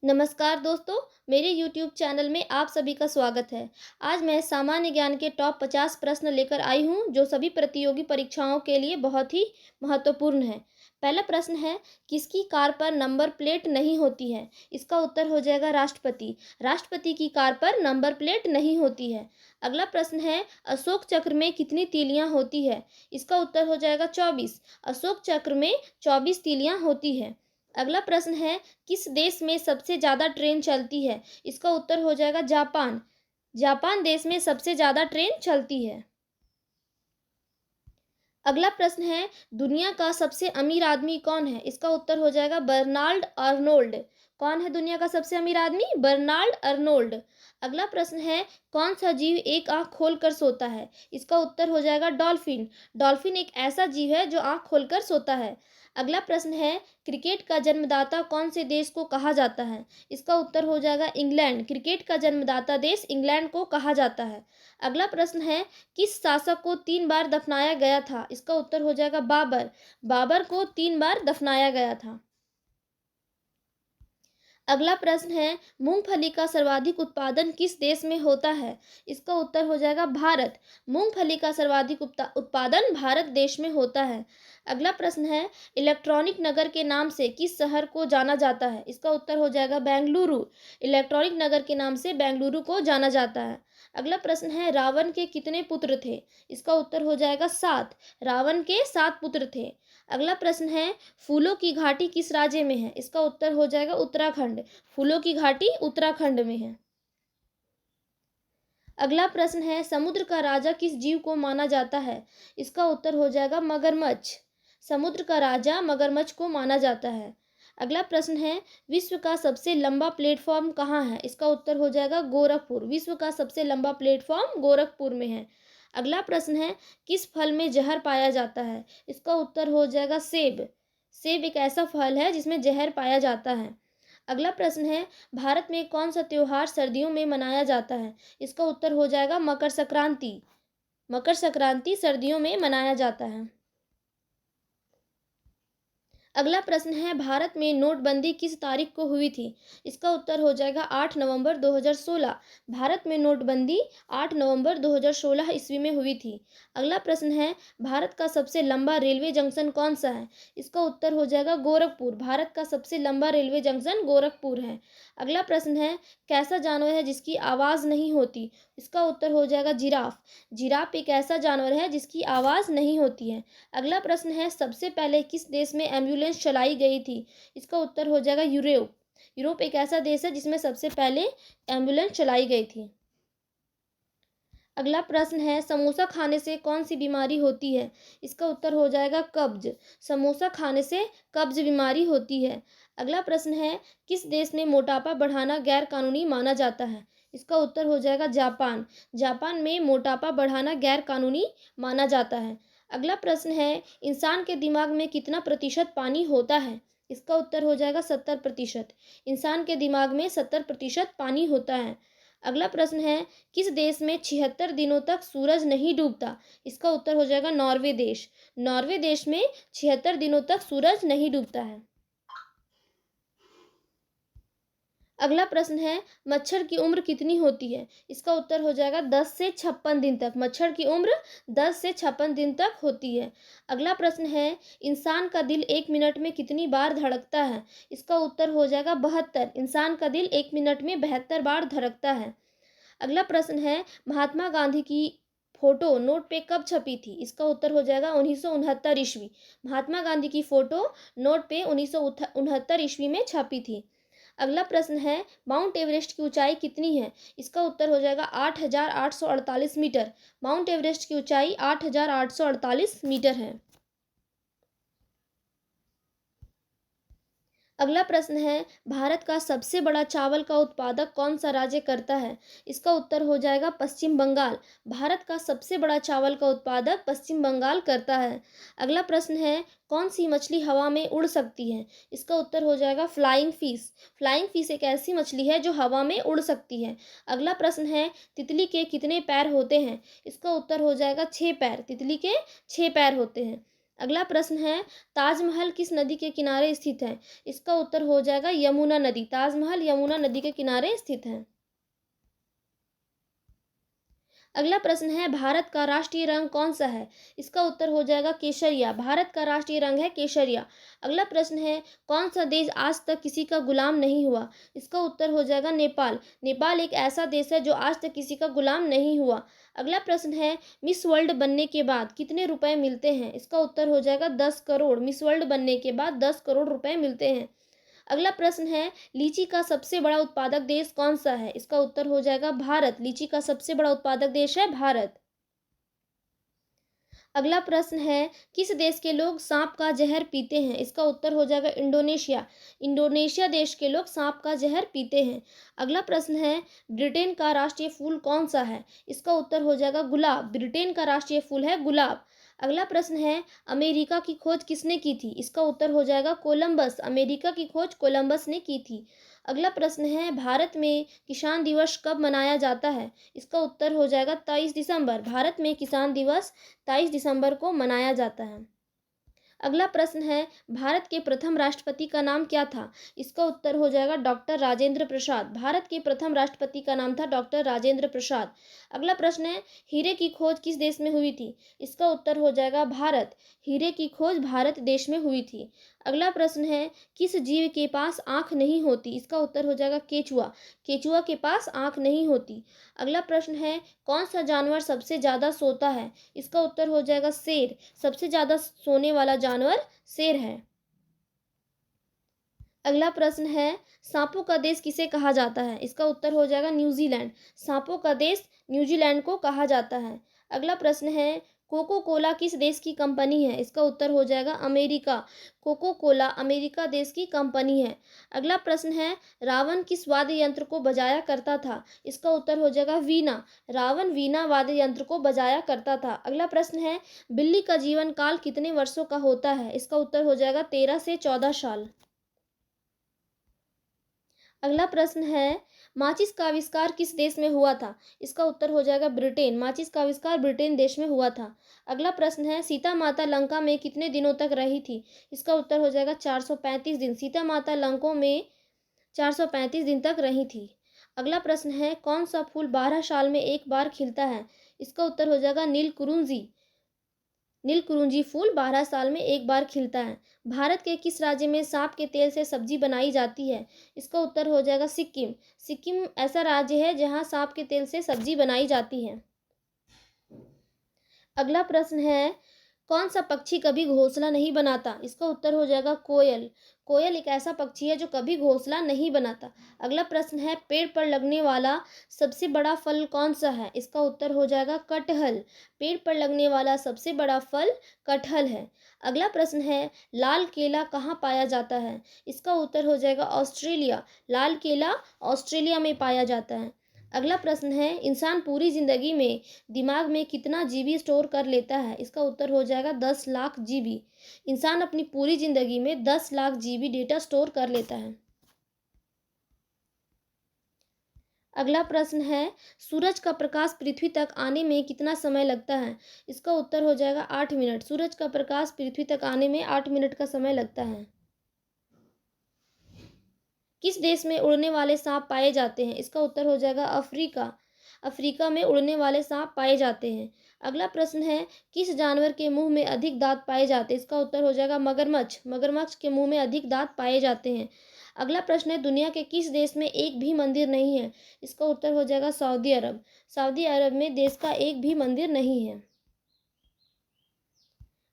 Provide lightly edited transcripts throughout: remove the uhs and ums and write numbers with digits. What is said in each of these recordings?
नमस्कार दोस्तों, मेरे YouTube चैनल में आप सभी का स्वागत है। आज मैं सामान्य ज्ञान के टॉप 50 प्रश्न लेकर आई हूँ जो सभी प्रतियोगी परीक्षाओं के लिए बहुत ही महत्वपूर्ण है। पहला प्रश्न है, किसकी कार पर नंबर प्लेट नहीं होती है? इसका उत्तर हो जाएगा राष्ट्रपति। राष्ट्रपति की कार पर नंबर प्लेट नहीं होती है। अगला प्रश्न है, अशोक चक्र में कितनी तीलियां होती है? इसका उत्तर हो जाएगा 24। अशोक चक्र में 24 तीलियां होती है। अगला प्रश्न है, किस देश में सबसे ज़्यादा ट्रेन चलती है? इसका उत्तर हो जाएगा जापान। जापान देश में सबसे ज़्यादा ट्रेन चलती है। अगला प्रश्न है, दुनिया का सबसे अमीर आदमी कौन है? इसका उत्तर हो जाएगा बर्नाल्ड अर्नोल्ड। कौन है दुनिया का सबसे अमीर आदमी? Bernard Arnold. अगला प्रश्न है, कौन सा जीव एक आंख खोलकर सोता है? इसका उत्तर हो जाएगा डॉल्फिन। डॉल्फिन एक ऐसा जीव है जो आंख खोलकर सोता है। अगला प्रश्न है, क्रिकेट का जन्मदाता कौन से देश को कहा जाता है? इसका उत्तर हो जाएगा इंग्लैंड। क्रिकेट का जन्मदाता देश इंग्लैंड को कहा जाता है। अगला प्रश्न है, किस शासक को 3 बार दफनाया गया था? इसका उत्तर हो जाएगा बाबर। बाबर को 3 बार दफनाया गया था। अगला प्रश्न है, मूंगफली का सर्वाधिक उत्पादन किस देश में होता है? इसका उत्तर हो जाएगा भारत। मूंगफली का सर्वाधिक उत्पादन भारत देश में होता है। अगला प्रश्न है, इलेक्ट्रॉनिक नगर के नाम से किस शहर को जाना जाता है? इसका उत्तर हो जाएगा बेंगलुरु। इलेक्ट्रॉनिक नगर के नाम से बेंगलुरु को जाना जाता है। अगला प्रश्न है, रावण के कितने पुत्र थे? इसका उत्तर हो जाएगा 7। रावण के 7 पुत्र थे। अगला प्रश्न है, फूलों की घाटी किस राज्य में है? इसका उत्तर हो जाएगा उत्तराखंड। फूलों की घाटी उत्तराखंड में है। अगला प्रश्न है, समुद्र का राजा किस जीव को माना जाता है? इसका उत्तर हो जाएगा मगरमच्छ। समुद्र का राजा मगरमच्छ को माना जाता है। अगला प्रश्न है, विश्व का सबसे लंबा प्लेटफॉर्म कहाँ है? इसका उत्तर हो जाएगा गोरखपुर। विश्व का सबसे लंबा प्लेटफॉर्म गोरखपुर में है। अगला प्रश्न है, किस फल में जहर पाया जाता है? इसका उत्तर हो जाएगा सेब। सेब एक ऐसा फल है जिसमें जहर पाया जाता है। अगला प्रश्न है, भारत में कौन सा त्योहार सर्दियों में मनाया जाता है? इसका उत्तर हो जाएगा मकर संक्रांति। मकर संक्रांति सर्दियों में मनाया जाता है। अगला प्रश्न है, भारत में नोटबंदी किस तारीख को हुई थी? इसका उत्तर हो जाएगा 8 नवंबर 2016। भारत में नोटबंदी 8 नवंबर 2016 ईस्वी में हुई थी। अगला प्रश्न है, भारत का सबसे लंबा रेलवे जंक्शन कौन सा है? इसका उत्तर हो जाएगा गोरखपुर। भारत का सबसे लंबा रेलवे जंक्शन गोरखपुर है। अगला प्रश्न है, कैसा जानवर है जिसकी आवाज़ नहीं होती? इसका उत्तर हो जाएगा जिराफ। जिराफ एक ऐसा जानवर है जिसकी आवाज़ नहीं होती है। अगला प्रश्न है, सबसे पहले किस देश में एम्बुलेंस चलाई गई थी? इसका उत्तर हो जाएगा यूरोप। यूरोप एक ऐसा देश है जिसमें सबसे पहले एम्बुलेंस चलाई गई थी। अगला प्रश्न है, समोसा खाने से कौन सी बीमारी होती है? इसका उत्तर हो जाएगा कब्ज। समोसा खाने से कब्ज बीमारी होती है। अगला प्रश्न है, किस देश में मोटापा बढ़ाना गैर कानूनी माना जाता है? इसका उत्तर हो जाएगा जापान। जापान में मोटापा बढ़ाना गैर कानूनी माना जाता है। अगला प्रश्न है, इंसान के दिमाग में कितना प्रतिशत पानी होता है? इसका उत्तर हो जाएगा 70%। इंसान के दिमाग में 70% पानी होता है। अगला प्रश्न है, किस देश में 76 दिनों तक सूरज नहीं डूबता? इसका उत्तर हो जाएगा नॉर्वे देश। नॉर्वे देश में 76 दिनों तक सूरज नहीं डूबता है। अगला प्रश्न है, मच्छर की उम्र कितनी होती है? इसका उत्तर हो जाएगा 10 से 56 दिन तक। मच्छर की उम्र 10 से 56 दिन तक होती है। अगला प्रश्न है, इंसान का दिल 1 मिनट में कितनी बार धड़कता है? इसका उत्तर हो जाएगा 72। इंसान का दिल 1 मिनट में 72 बार धड़कता है। अगला प्रश्न है, महात्मा गांधी की फोटो नोट पे कब छपी थी? इसका उत्तर हो जाएगा 1969 ईस्वी। महात्मा गांधी की फोटो नोट पे 1969 ईस्वी में छपी थी। अगला प्रश्न है, माउंट एवरेस्ट की ऊंचाई कितनी है? इसका उत्तर हो जाएगा 8,848 मीटर। माउंट एवरेस्ट की ऊंचाई 8,848 मीटर है। अगला प्रश्न है, भारत का सबसे बड़ा चावल का उत्पादक कौन सा राज्य करता है? इसका उत्तर हो जाएगा पश्चिम बंगाल। भारत का सबसे बड़ा चावल का उत्पादक पश्चिम बंगाल करता है। अगला प्रश्न है, कौन सी मछली हवा में उड़ सकती है? इसका उत्तर हो जाएगा फ्लाइंग फिश। फ्लाइंग फिश एक ऐसी मछली है जो हवा में उड़ सकती है। अगला प्रश्न है, तितली के कितने पैर होते हैं? इसका उत्तर हो जाएगा 6 पैर। तितली के 6 पैर होते हैं। अगला प्रश्न है, ताजमहल किस नदी के किनारे स्थित है? इसका उत्तर हो जाएगा यमुना नदी। ताजमहल यमुना नदी के किनारे स्थित है। अगला प्रश्न है, भारत का राष्ट्रीय रंग कौन सा है? इसका उत्तर हो जाएगा केसरिया। भारत का राष्ट्रीय रंग है केसरिया। अगला प्रश्न है, कौन सा देश आज तक किसी का गुलाम नहीं हुआ? इसका उत्तर हो जाएगा नेपाल। नेपाल एक ऐसा देश है जो आज तक किसी का गुलाम नहीं हुआ। अगला प्रश्न है, मिस वर्ल्ड बनने के बाद कितने रुपए मिलते हैं? इसका उत्तर हो जाएगा 10 करोड़। मिस वर्ल्ड बनने के बाद 10 करोड़ रुपए मिलते हैं। अगला प्रश्न है, लीची का सबसे बड़ा उत्पादक देश कौन सा है? इसका उत्तर हो जाएगा भारत। लीची का सबसे बड़ा उत्पादक देश है भारत। अगला प्रश्न है, किस देश के लोग सांप का जहर पीते हैं? इसका उत्तर हो जाएगा इंडोनेशिया। इंडोनेशिया देश के लोग सांप का जहर पीते हैं। अगला प्रश्न है, ब्रिटेन का राष्ट्रीय फूल कौन सा है? इसका उत्तर हो जाएगा गुलाब। ब्रिटेन का राष्ट्रीय फूल है गुलाब। अगला प्रश्न है, अमेरिका की खोज किसने की थी? इसका उत्तर हो जाएगा कोलंबस। अमेरिका की खोज कोलंबस ने की थी। अगला प्रश्न है, भारत में किसान दिवस कब मनाया जाता है? इसका उत्तर हो जाएगा 23 दिसंबर। भारत में किसान दिवस 23 दिसंबर को मनाया जाता है। अगला प्रश्न है, भारत के प्रथम राष्ट्रपति का नाम क्या था? इसका उत्तर हो जाएगा डॉक्टर राजेंद्र प्रसाद। भारत के प्रथम राष्ट्रपति का नाम था डॉक्टर राजेंद्र प्रसाद। अगला प्रश्न है, हीरे की खोज किस देश में हुई थी? इसका उत्तर हो जाएगा भारत। हीरे की खोज भारत देश में हुई थी। अगला प्रश्न है, किस जीव के पास आंख नहीं होती? इसका उत्तर हो जाएगा केचुआ। केचुआ के पास आंख नहीं होती। अगला प्रश्न है, कौन सा जानवर सबसे ज़्यादा सोता है? इसका उत्तर हो जाएगा शेर। सबसे ज़्यादा सोने वाला जानवर शेर है। अगला प्रश्न है, सांपों का देश किसे कहा जाता है? इसका उत्तर हो जाएगा न्यूजीलैंड। सांपों का देश न्यूजीलैंड को कहा जाता है। अगला प्रश्न है, कोको कोला किस देश की कंपनी है? इसका उत्तर हो जाएगा अमेरिका। कोको कोला अमेरिका देश की कंपनी है। अगला प्रश्न है, रावण किस वाद्य यंत्र को बजाया करता था? इसका उत्तर हो जाएगा वीणा। रावण वीणा वाद्य यंत्र को बजाया करता था। अगला प्रश्न है, बिल्ली का जीवन काल कितने वर्षों का होता है? इसका उत्तर हो जाएगा 13 से 14 साल। अगला प्रश्न है, माचिस का आविष्कार किस देश में हुआ था? इसका उत्तर हो जाएगा ब्रिटेन। माचिस का आविष्कार ब्रिटेन देश में हुआ था। अगला प्रश्न है, सीता माता लंका में कितने दिनों तक रही थी? इसका उत्तर हो जाएगा 435 दिन। सीता माता लंकों में 435 दिन तक रही थी। अगला प्रश्न है, कौन सा फूल 12 साल में एक बार खिलता है? इसका उत्तर हो जाएगा नीलकुरुंजी। नीलकुरुंजी फूल 12 साल में एक बार खिलता है। भारत के किस राज्य में सांप के तेल से सब्जी बनाई जाती है? इसका उत्तर हो जाएगा सिक्किम। सिक्किम ऐसा राज्य है जहां सांप के तेल से सब्जी बनाई जाती है। अगला प्रश्न है, कौन सा पक्षी कभी घोंसला नहीं बनाता? इसका उत्तर हो जाएगा कोयल। कोयल एक ऐसा पक्षी है जो कभी घोंसला नहीं बनाता। अगला प्रश्न है, पेड़ पर लगने वाला सबसे बड़ा फल कौन सा है? इसका उत्तर हो जाएगा कटहल। पेड़ पर लगने वाला सबसे बड़ा फल कटहल है। अगला प्रश्न है, लाल केला कहाँ पाया जाता है? इसका उत्तर हो जाएगा ऑस्ट्रेलिया। लाल केला ऑस्ट्रेलिया में पाया जाता है। अगला प्रश्न है, इंसान पूरी जिंदगी में दिमाग में कितना जीबी स्टोर कर लेता है? इसका उत्तर हो जाएगा 10 लाख जीबी। इंसान अपनी पूरी जिंदगी में 10 लाख जीबी डेटा स्टोर कर लेता है। अगला प्रश्न है, सूरज का प्रकाश पृथ्वी तक आने में कितना समय लगता है? इसका उत्तर हो जाएगा 8 मिनट। सूरज का प्रकाश पृथ्वी तक आने में 8 मिनट का समय लगता है। किस देश में उड़ने वाले सांप पाए जाते हैं? इसका उत्तर हो जाएगा अफ्रीका। अफ्रीका में उड़ने वाले सांप पाए जाते हैं। अगला प्रश्न है, किस जानवर के मुंह में अधिक दांत पाए जाते हैं? इसका उत्तर हो जाएगा मगरमच्छ। मगरमच्छ के मुंह में अधिक दांत पाए जाते हैं। अगला प्रश्न है, दुनिया के किस देश में एक भी मंदिर नहीं है? इसका उत्तर हो जाएगा सऊदी अरब। सऊदी अरब में देश का एक भी मंदिर नहीं है।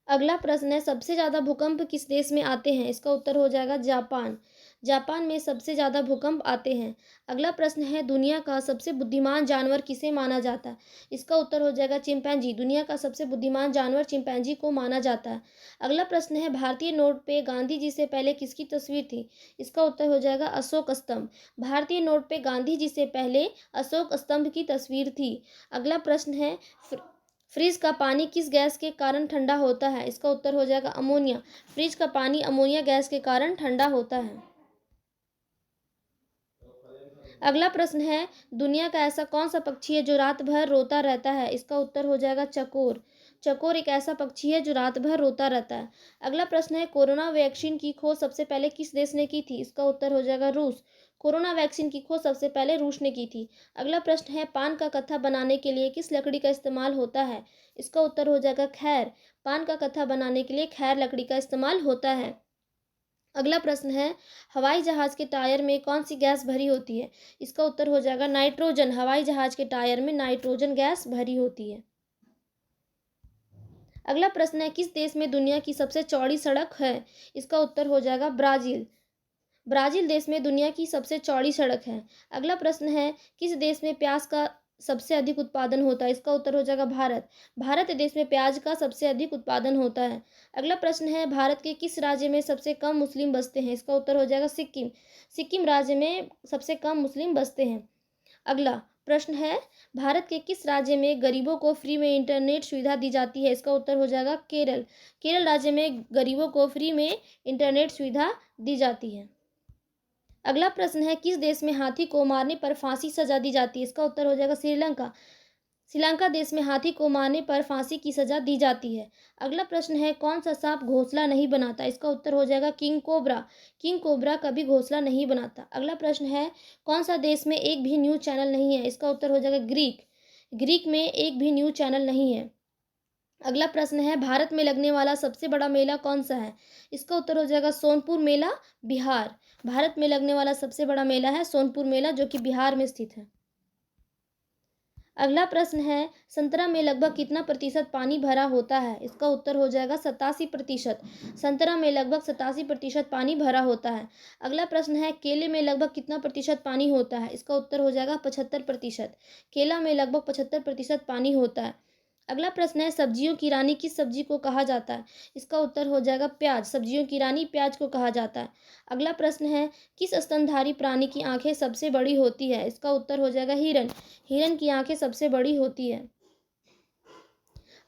अगला प्रश्न है, सबसे ज़्यादा भूकंप किस देश में आते हैं? इसका उत्तर हो जाएगा जापान। जापान में सबसे ज़्यादा भूकंप आते हैं। अगला प्रश्न है, दुनिया का सबसे बुद्धिमान जानवर किसे माना जाता है? इसका उत्तर हो जाएगा चिंपैंजी। दुनिया का सबसे बुद्धिमान जानवर चिंपैंजी को माना जाता है। अगला प्रश्न है, भारतीय नोट पे गांधी जी से पहले किसकी तस्वीर थी? इसका उत्तर हो जाएगा अशोक स्तंभ। भारतीय नोट पे गांधी जी से पहले अशोक स्तंभ की तस्वीर थी। अगला प्रश्न है, फ्रिज का पानी किस गैस के कारण ठंडा होता है? इसका उत्तर हो जाएगा अमोनिया। फ्रिज का पानी अमोनिया गैस के कारण ठंडा होता है। अगला प्रश्न है, दुनिया का ऐसा कौन सा पक्षी है जो रात भर रोता रहता है? इसका उत्तर हो जाएगा चकोर। चकोर एक ऐसा पक्षी है जो रात भर रोता रहता है। अगला प्रश्न है, कोरोना वैक्सीन की खोज सबसे पहले किस देश ने की थी? इसका उत्तर हो जाएगा रूस। कोरोना वैक्सीन की खोज सबसे पहले रूस ने की थी। अगला प्रश्न है, पान का कत्था बनाने के लिए किस लकड़ी का इस्तेमाल होता है? इसका उत्तर हो जाएगा खैर। पान का कत्था बनाने के लिए खैर लकड़ी का इस्तेमाल होता है। अगला प्रश्न है, हवाई जहाज के टायर में कौन सी गैस भरी होती है? इसका उत्तर हो जाएगा नाइट्रोजन। हवाई जहाज के टायर में नाइट्रोजन गैस भरी होती है। अगला प्रश्न है, किस देश में दुनिया की सबसे चौड़ी सड़क है? इसका उत्तर हो जाएगा ब्राज़ील। ब्राज़ील देश में दुनिया की सबसे चौड़ी सड़क है। अगला प्रश्न है, किस देश में प्याज का सबसे अधिक उत्पादन होता है? इसका उत्तर हो जाएगा भारत। भारत देश में प्याज का सबसे अधिक उत्पादन होता है। अगला प्रश्न है, भारत के किस राज्य में सबसे कम मुस्लिम बसते हैं? इसका उत्तर हो जाएगा सिक्किम। सिक्किम राज्य में सबसे कम मुस्लिम बसते हैं। अगला प्रश्न है, भारत के किस राज्य में गरीबों को फ्री में इंटरनेट सुविधा दी जाती है? इसका उत्तर हो जाएगा केरल। केरल राज्य में गरीबों को फ्री में इंटरनेट सुविधा दी जाती है। अगला प्रश्न है, किस देश में हाथी को मारने पर फांसी सजा दी जाती है? इसका उत्तर हो जाएगा श्रीलंका। श्रीलंका देश में हाथी को मारने पर फांसी की सजा दी जाती है। अगला प्रश्न है, कौन सा सांप घोंसला नहीं बनाता? इसका उत्तर हो जाएगा किंग कोबरा। किंग कोबरा कभी घोंसला नहीं बनाता। अगला प्रश्न है, कौन सा देश में एक भी न्यूज़ चैनल नहीं है? इसका उत्तर हो जाएगा ग्रीक। ग्रीक में एक भी न्यूज़ चैनल नहीं है। अगला प्रश्न है, भारत में लगने वाला सबसे बड़ा मेला कौन सा है? इसका उत्तर हो जाएगा सोनपुर मेला, बिहार। भारत में लगने वाला सबसे बड़ा मेला है सोनपुर मेला, जो कि बिहार में स्थित है। अगला प्रश्न है, संतरा में लगभग कितना प्रतिशत पानी भरा होता है? इसका उत्तर हो जाएगा 87%। संतरा में लगभग 87% पानी भरा होता है। अगला प्रश्न है, केले में लगभग कितना प्रतिशत पानी होता है? इसका उत्तर हो जाएगा 75%। केला में लगभग 75% पानी होता है। अगला प्रश्न है, सब्जियों की रानी किस सब्जी को कहा जाता है? इसका उत्तर हो जाएगा प्याज। सब्जियों की रानी प्याज को कहा जाता है। अगला प्रश्न है, किस स्तनधारी प्राणी की आंखें सबसे बड़ी होती है? इसका उत्तर हो जाएगा हिरन। हिरन की आंखें सबसे बड़ी होती है।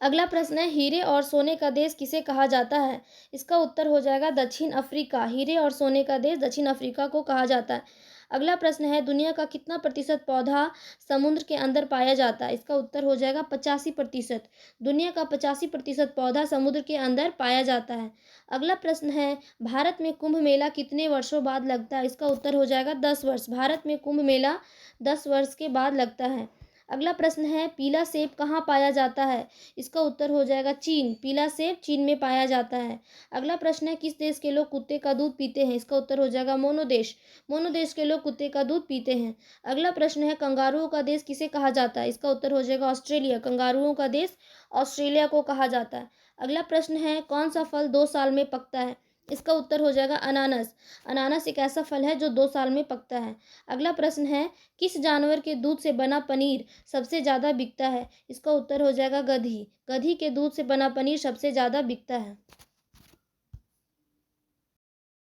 अगला प्रश्न है, हीरे और सोने का देश किसे कहा जाता है? इसका उत्तर हो जाएगा दक्षिण अफ्रीका। हीरे और सोने का देश दक्षिण अफ्रीका को कहा जाता है। अगला प्रश्न है, दुनिया का कितना प्रतिशत पौधा समुद्र के अंदर पाया जाता है? इसका उत्तर हो जाएगा 85%। दुनिया का 85% पौधा समुद्र के अंदर पाया जाता है। अगला प्रश्न है, भारत में कुंभ मेला कितने वर्षों बाद लगता है? इसका उत्तर हो जाएगा 10 वर्ष। भारत में कुंभ मेला 10 वर्ष के बाद लगता है। अगला प्रश्न है, पीला सेब कहाँ पाया जाता है? इसका उत्तर हो जाएगा चीन। पीला सेब चीन में पाया जाता है। अगला प्रश्न है, किस देश के लोग कुत्ते का दूध पीते हैं? इसका उत्तर हो जाएगा मोनो देश। मोनो देश के लोग कुत्ते का दूध पीते हैं। अगला प्रश्न है, कंगारुओं का देश किसे कहा जाता है? इसका उत्तर हो जाएगा ऑस्ट्रेलिया। कंगारुओं का देश ऑस्ट्रेलिया को कहा जाता है। अगला प्रश्न है, कौन सा फल 2 साल में पकता है? इसका उत्तर हो जाएगा अनानास। अनानास एक ऐसा फल है जो 2 साल में पकता है। अगला प्रश्न है, किस जानवर के दूध से बना पनीर सबसे ज़्यादा बिकता है? इसका उत्तर हो जाएगा गधी। गधी के दूध से बना पनीर सबसे ज़्यादा बिकता है।